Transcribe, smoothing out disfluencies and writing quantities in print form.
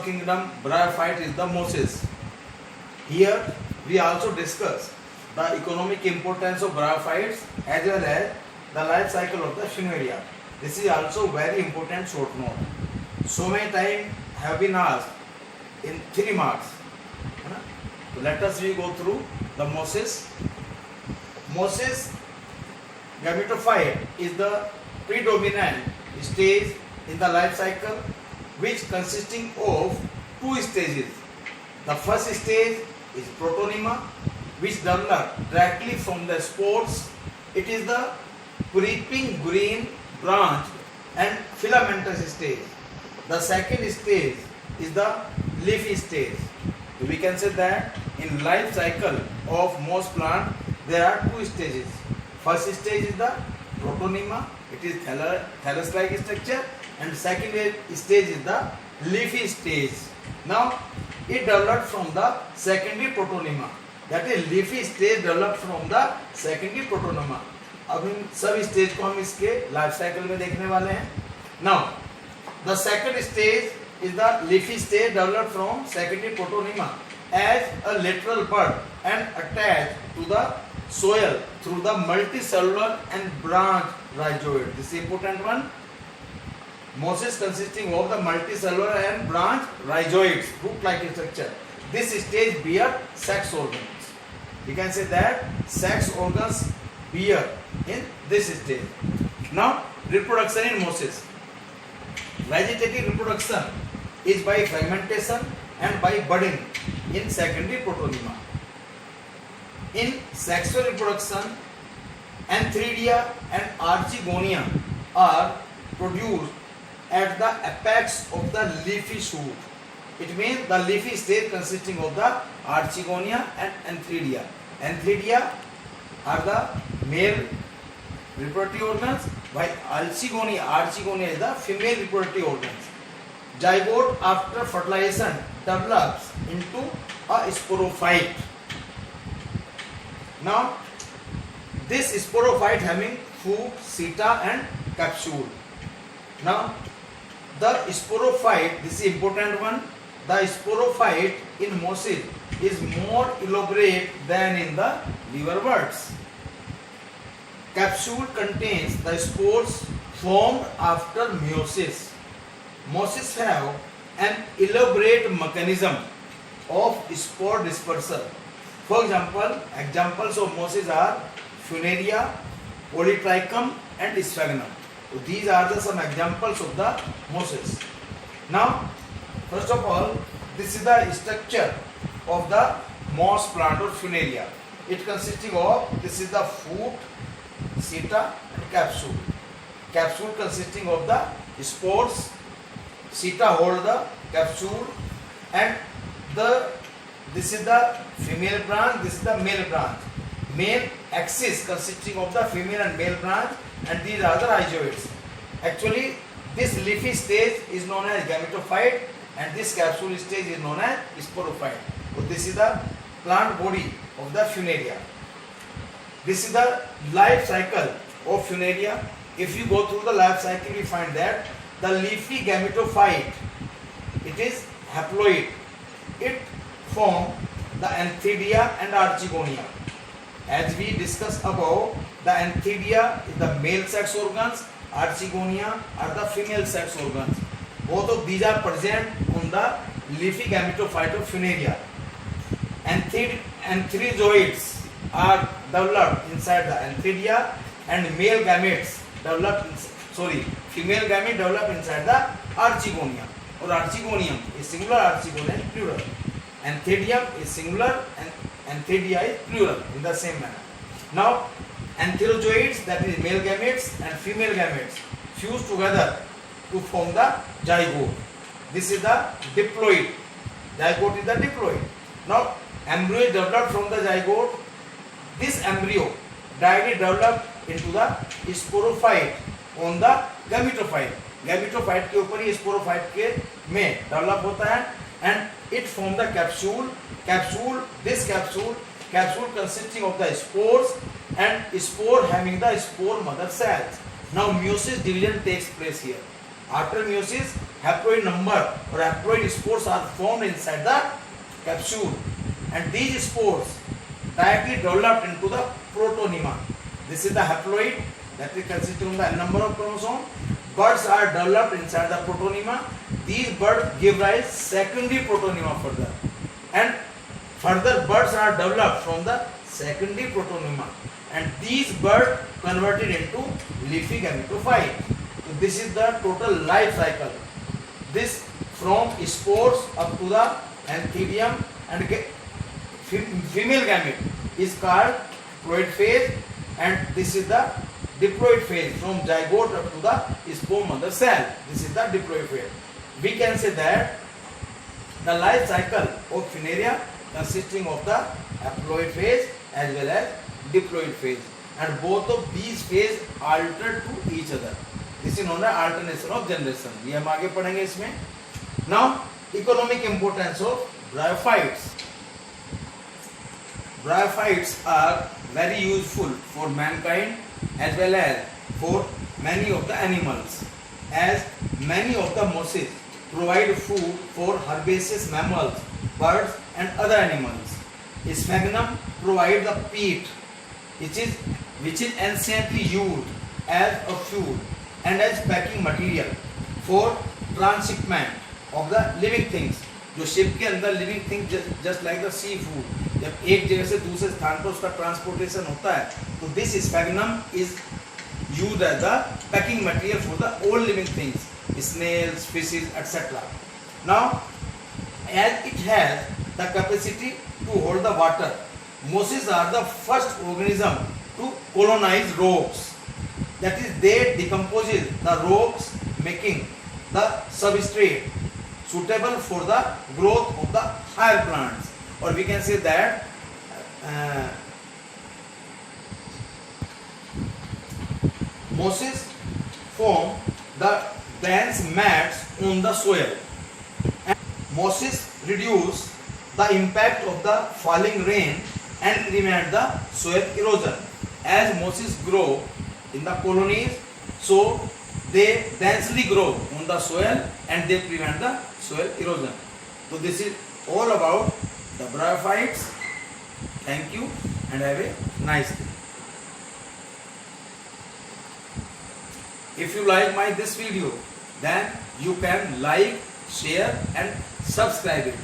kingdom bryophyte is the Moses. Here we also discuss the economic importance of bryophytes as well as the life cycle of the Funaria. This is also very important short note. So many times have been asked in 3 marks. So let us we go through the Moses. Moses gametophyte is the predominant stage in the life cycle, which consisting of 2 stages. The first stage is protonema, which develop directly from the spores. It is the creeping green branch and filamentous stage. The second stage is the leafy stage. We can say that in life cycle of most plant there are 2 stages. First stage is the protonema, it is thallus-like structure, and second stage is the leafy stage. Now it developed from the secondary protonema, that is leafy stage developed from the secondary protonema. अब इन सब stage को हम इसके life cycle में देखने वाले हैं. Now the second stage is the leafy stage developed from secondary protonema as a lateral bud and attached to the soil through the multicellular and branch rhizoid. This is important one. Moses consisting of the multicellular and branch rhizoids, root-like structure. This stage bear sex organs. We can say that sex organs bear in this stage. Now reproduction in Moses. Vegetative reproduction is by fragmentation and by budding in secondary protonema. In sexual reproduction, Antheridia and Archegonia are produced at the apex of the leafy shoot. It means the leafy stage consisting of the Archegonia and Antheridia. Antheridia are the male reproductive organs, while Archegonia is the female reproductive organs. Zygote after fertilization develops into a sporophyte. Now this sporophyte having fruit, seta and capsule. Now the sporophyte, this is important one, the sporophyte in Moses is more elaborate than in the liverworts. Capsule contains the spores formed after meiosis. Moses have an elaborate mechanism of spore dispersal. For example, examples of Moses are Funaria, Polytrichum and Sphagnum. So these are the some examples of the Moses. Now, first of all, this is the structure of the moss plant or Funaria. It consisting of, this is the fruit, seta and capsule. Capsule consisting of the spores, seta hold the capsule, and this is the female branch, this is the male branch. Male axis consisting of the female and male branch, and these are the rhizoids. Actually, this leafy stage is known as gametophyte and this capsule stage is known as sporophyte. So this is the plant body of the Funaria. This is the life cycle of Funaria. If you go through the life cycle, we find that the leafy gametophyte, it is haploid. It form the Antheridia and Archegonia. As we discussed above, the Antheridia is the male sex organs, Archegonia are the female sex organs. Both of these are present on the leafy gametophyte of Funaria. Antherizoids are developed inside the Antheridia and female gamete develop inside the Archegonia or Archegonium is singular, Archegonia is plural. Antheridium is singular and Antheridia is plural in the same manner. Now antherozoids, that is male gametes and female gametes, fuse together to form the zygote. This is the diploid. Zygote is the diploid. Now embryo is developed from the zygote. This embryo directly developed into the sporophyte on the gametophyte. Gametophyte के ऊपर ये sporophyte के में develop होता है and it form the capsule. Capsule consisting of the spores and spore having the spore mother cells. Now meiosis division takes place here. After meiosis, haploid number or haploid spores are formed inside the capsule, and these spores directly developed into the protonema. This is the haploid that is consisting of the n number of chromosomes. Buds are developed inside the protonema. These buds give rise secondary protonema further, and further buds are developed from the secondary protonema, and these buds converted into leafy gametophyte. So this is the total life cycle. This from spores up to the anthidium, and female gamete is called haploid phase, and this is the diploid phase from zygote up to the sperm mother cell. This is the diploid phase. We can say that the life cycle of Funaria consisting of the haploid phase as well as diploid phase, and both of these phases alter to each other. This is known as alternation of generation. ये हम आगे पढ़ेंगे इसमें. Now, economic importance of bryophytes. Bryophytes are very useful for mankind as well as for many of the animals, as many of the mosses provide food for herbaceous mammals, birds and other animals. Sphagnum provides the peat, which is anciently used as a fuel and as packing material for transshipment of the living things. जो ship के अंदर living thing just like the seafood, जब एक जगह से दूसरे स्थान पर उसका ट्रांसपोर्टेशन होता है, तो this sphagnum is used as the packing material for the all living things, snails, fishes, etc. Now, as it has the capacity to hold the water, mosses are the first organism to colonize rocks. That is, they decompose the rocks, making the substrate suitable for the growth of the higher plants. Or we can say that mosses form the dense mats on the soil, and mosses reduce the impact of the falling rain and prevent the soil erosion. As mosses grow in the colonies, so they densely grow on the soil and they prevent the soil erosion. So this is all about the bryophytes. Thank you and have a nice day. If you like this video, then you can like, share and subscribe it.